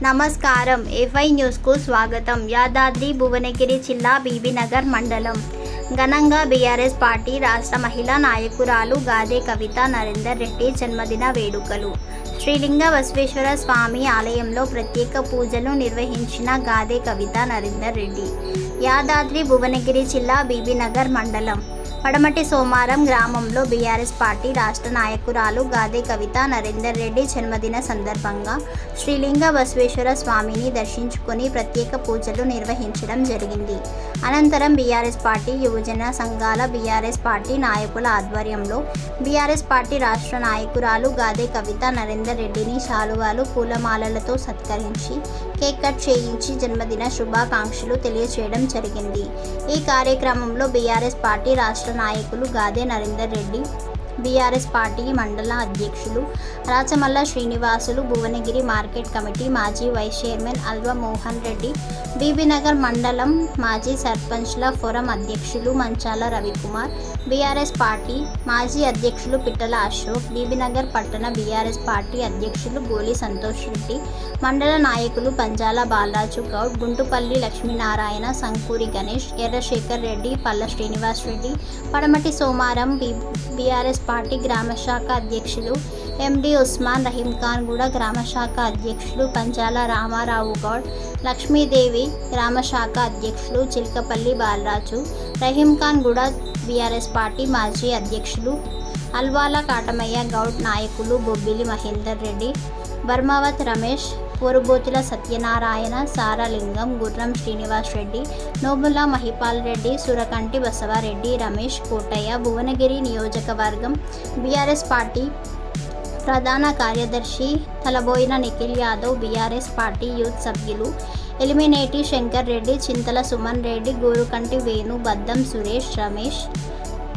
నమస్కారం. ఎఫ్ఐ న్యూస్కు స్వాగతం. యాదాద్రి భువనగిరి జిల్లా బీబీనగర్ మండలం ఘనంగా బీఆర్ఎస్ పార్టీ రాష్ట్ర మహిళా నాయకురాలు గాదే కవిత నరేందర్ రెడ్డి జన్మదిన వేడుకలు. శ్రీలింగ బసవేశ్వర స్వామి ఆలయంలో ప్రత్యేక పూజలు నిర్వహించిన గాదే కవిత నరేందర్ రెడ్డి. యాదాద్రి భువనగిరి జిల్లా బీబీనగర్ మండలం పడమటి సోమారం గ్రామంలో బీఆర్ఎస్ పార్టీ రాష్ట్ర నాయకురాలు గాదే కవిత నరేందర్ రెడ్డి జన్మదిన సందర్భంగా శ్రీలింగ బసవేశ్వర స్వామిని దర్శించుకొని ప్రత్యేక పూజలు నిర్వహించడం జరిగింది. అనంతరం బీఆర్ఎస్ పార్టీ యువజన సంఘాల బీఆర్ఎస్ పార్టీ నాయకుల ఆధ్వర్యంలో బీఆర్ఎస్ పార్టీ రాష్ట్ర నాయకురాలు గాదే కవిత నరేందర్ రెడ్డిని శాలువాలు పూలమాలలతో సత్కరించి కేక్ కట్ చేయించి జన్మదిన శుభాకాంక్షలు తెలియజేయడం జరిగింది. ఈ కార్యక్రమంలో బీఆర్ఎస్ పార్టీ రాష్ట్ర నాయకులు గాదే నరేందర్ రెడ్డి, బీఆర్ఎస్ పార్టీ మండల అధ్యక్షులు రాచమల్ల శ్రీనివాసులు, భువనగిరి మార్కెట్ కమిటీ మాజీ వైస్ చైర్మన్ అల్వ మోహన్ రెడ్డి, బీబీనగర్ మండలం మాజీ సర్పంచ్ల ఫోరం అధ్యక్షులు మంచాల రవికుమార్, బీఆర్ఎస్ పార్టీ మాజీ అధ్యక్షులు పిట్టల అశోక్, బీబీనగర్ పట్టణ బీఆర్ఎస్ పార్టీ అధ్యక్షులు గోలి సంతోష్ రెడ్డి, మండల నాయకులు పంజాల బాలరాజు గౌడ్, గుంటుపల్లి లక్ష్మీనారాయణ, సంకూరి గణేష్, ఎర్రశేఖర్ రెడ్డి, పల్ల శ్రీనివాస్ రెడ్డి, పడమటి సోమారం బీఆర్ఎస్ పార్టీ గ్రామ శాఖ అధ్యక్షులు ఎండి ఉస్మాన్, రహీం ఖాన్ గూడ గ్రామ శాఖ అధ్యక్షులు పంజాల రామారావు గౌడ్, లక్ష్మీదేవి గ్రామ శాఖ అధ్యక్షులు చిలకపల్లి బాలరాజు, రహీం ఖాన్ గూడ బీఆర్ఎస్ పార్టీ మాజీ అధ్యక్షులు అల్వాల కాటమయ్య గౌడ్, నాయకులు బొబ్బిలి మహేందర్ రెడ్డి, బర్మావత్ రమేష్, పోరుబోతుల సత్యనారాయణ, సారాలింగం, గుర్రం శ్రీనివాస్ రెడ్డి, నోముల మహిపాల్ రెడ్డి, సురకంటి బసవారెడ్డి, రమేష్ కోటయ్య, భువనగిరి నియోజకవర్గం బీఆర్ఎస్ పార్టీ ప్రధాన కార్యదర్శి Talaboina Nikhil Yadav, BRS party youth సభ్యులు ఎలిమినేటి శంకర్ రెడ్డి, చింతల సుమన్ రెడ్డి, గోరుకంటి వేణు, బద్దం సురేష్, రమేష్,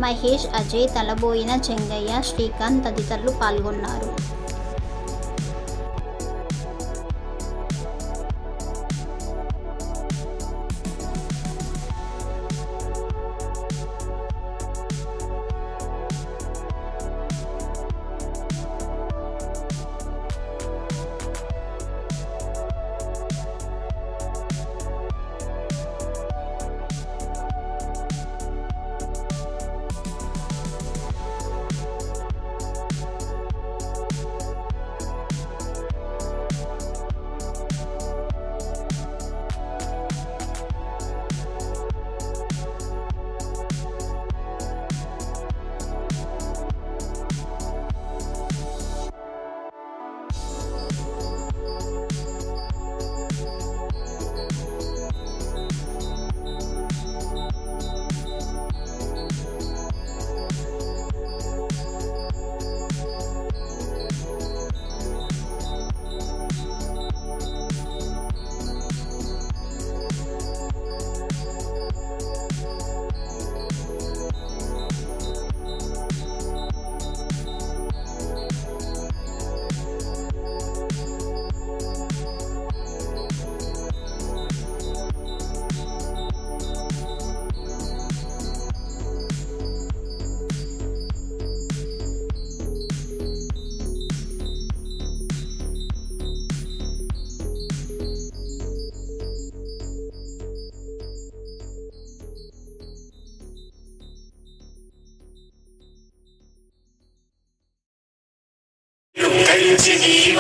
మహేష్, అజయ్, తలబోయిన చెంగయ్య, శ్రీకాంత్ తదితరులు పాల్గొన్నారు.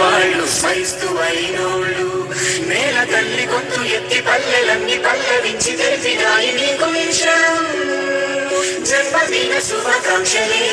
వాళ్ళు స్మరిస్తూ అయినోళ్ళు నేల తల్లి గొంతు ఎత్తి పల్లెలన్నీ పల్లవించి తెలిపినాయి నీకు జన్మదిన శుభాకాంక్షలే.